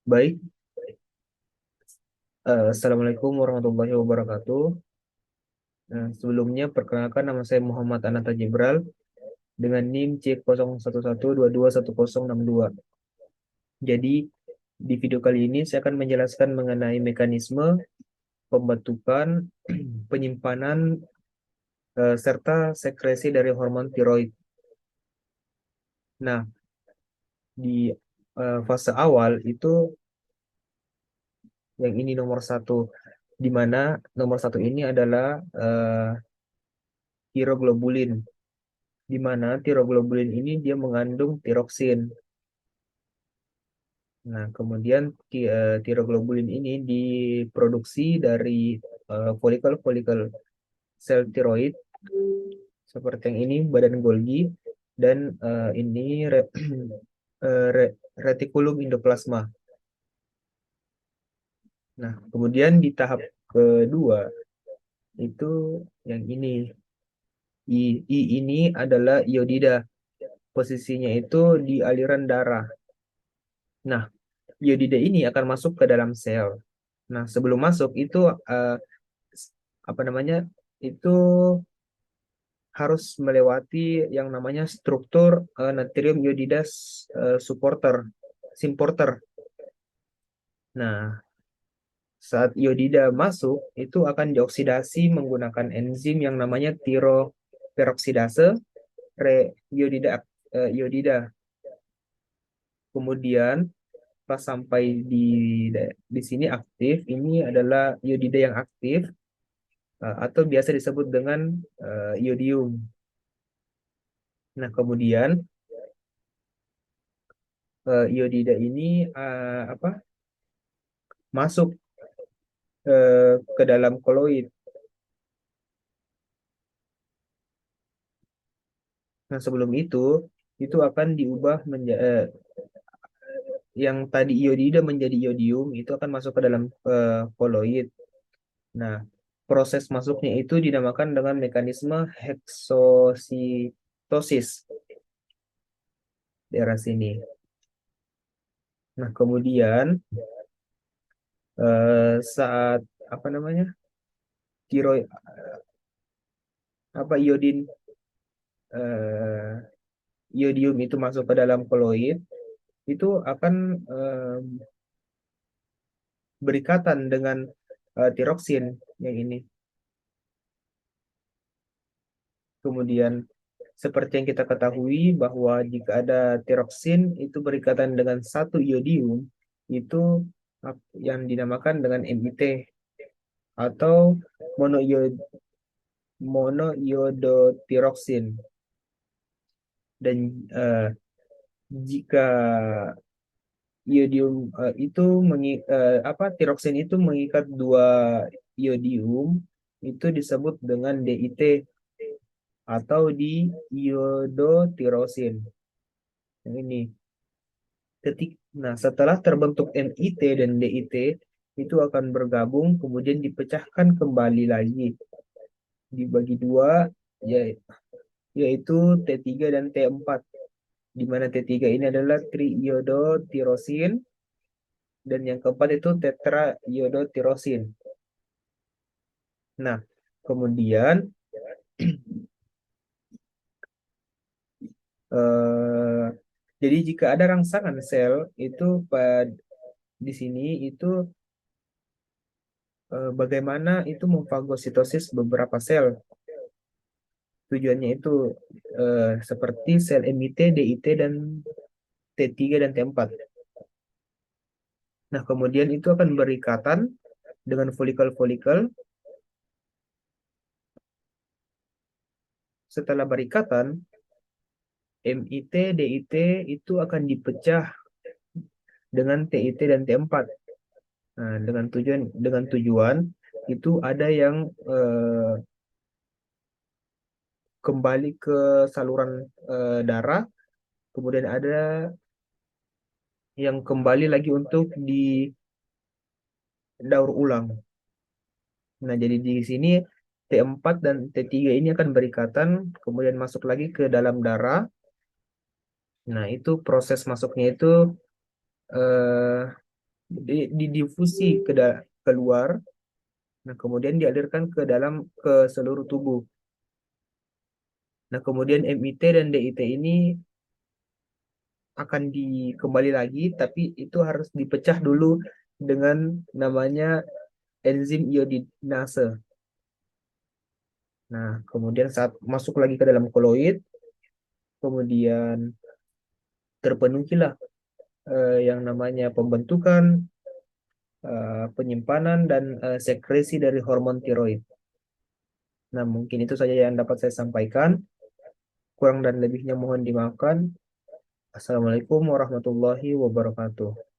Baik, Assalamualaikum warahmatullahi wabarakatuh. Sebelumnya, perkenalkan nama saya Muhammad Ananta Jibral dengan NIM C0112211062. Jadi, di video kali ini saya akan menjelaskan mengenai mekanisme pembentukan, penyimpanan, serta sekresi dari hormon tiroid. Nah, di fase awal itu yang ini nomor satu, di mana nomor satu ini adalah tiroglobulin, di mana tiroglobulin ini dia mengandung tiroksin. Nah, kemudian tiroglobulin ini diproduksi dari folikel-folikel sel tiroid seperti yang ini, badan Golgi, dan ini retikulum endoplasma. Nah, kemudian di tahap kedua itu yang ini. I ini adalah iodida. Posisinya itu di aliran darah. Nah, iodida ini akan masuk ke dalam sel. Nah, sebelum masuk itu apa namanya? Itu harus melewati yang namanya struktur natrium iodida supporter, simporter. Nah, saat iodida masuk itu akan dioksidasi menggunakan enzim yang namanya tiroperoksidase iodida iodida. Kemudian pas sampai di sini aktif, ini adalah iodida yang aktif atau biasa disebut dengan iodium. Nah, kemudian iodida ini apa masuk ke dalam koloid. Nah, sebelum itu akan diubah menjadi yang tadi iodida menjadi iodium, itu akan masuk ke dalam koloid. Nah, proses masuknya itu dinamakan dengan mekanisme heksositosis daerah sini. Nah, kemudian saat apa namanya tiroid apa eh, iodium itu masuk ke dalam koloid, itu akan berikatan dengan tiroksin yang ini. Kemudian seperti yang kita ketahui bahwa jika ada tiroksin itu berikatan dengan satu iodium, itu yang dinamakan dengan MIT atau monoiod monoiodotiroksin. Dan eh, jika iodium itu apa tiroksin itu mengikat dua iodium, itu disebut dengan DIT atau di iodotirosin. Yang ini. Nah, setelah terbentuk MIT dan DIT, itu akan bergabung, kemudian dipecahkan kembali lagi, dibagi dua, ya- yaitu T3 dan T4, di mana T3 ini adalah triiodotirosin, dan yang keempat itu tetraiodotirosin. Nah, kemudian eh, jadi jika ada rangsangan sel itu di sini itu bagaimana itu memfagositosis beberapa sel. Tujuannya itu seperti sel MIT, DIT, dan T3 dan T4. Nah, kemudian itu akan berikatan dengan folikel-folikel. Setelah berikatan, MIT, DIT itu akan dipecah dengan TIT dan T4. Nah, dengan tujuan itu ada yang kembali ke saluran darah, kemudian ada yang kembali lagi untuk didaur ulang. Nah, jadi di sini T4 dan T3 ini akan berikatan, kemudian masuk lagi ke dalam darah. Nah, itu proses masuknya itu eh, didifusi keluar. Nah, kemudian dialirkan ke seluruh tubuh. Nah, kemudian MIT dan DIT ini akan dikembali lagi, tapi itu harus dipecah dulu dengan namanya enzim iodinase. Nah, kemudian saat masuk lagi ke dalam koloid, kemudian terpenuhilah yang namanya pembentukan, penyimpanan, dan sekresi dari hormon tiroid. Nah, mungkin itu saja yang dapat saya sampaikan. Kurang dan lebihnya mohon dimaafkan. Assalamualaikum warahmatullahi wabarakatuh.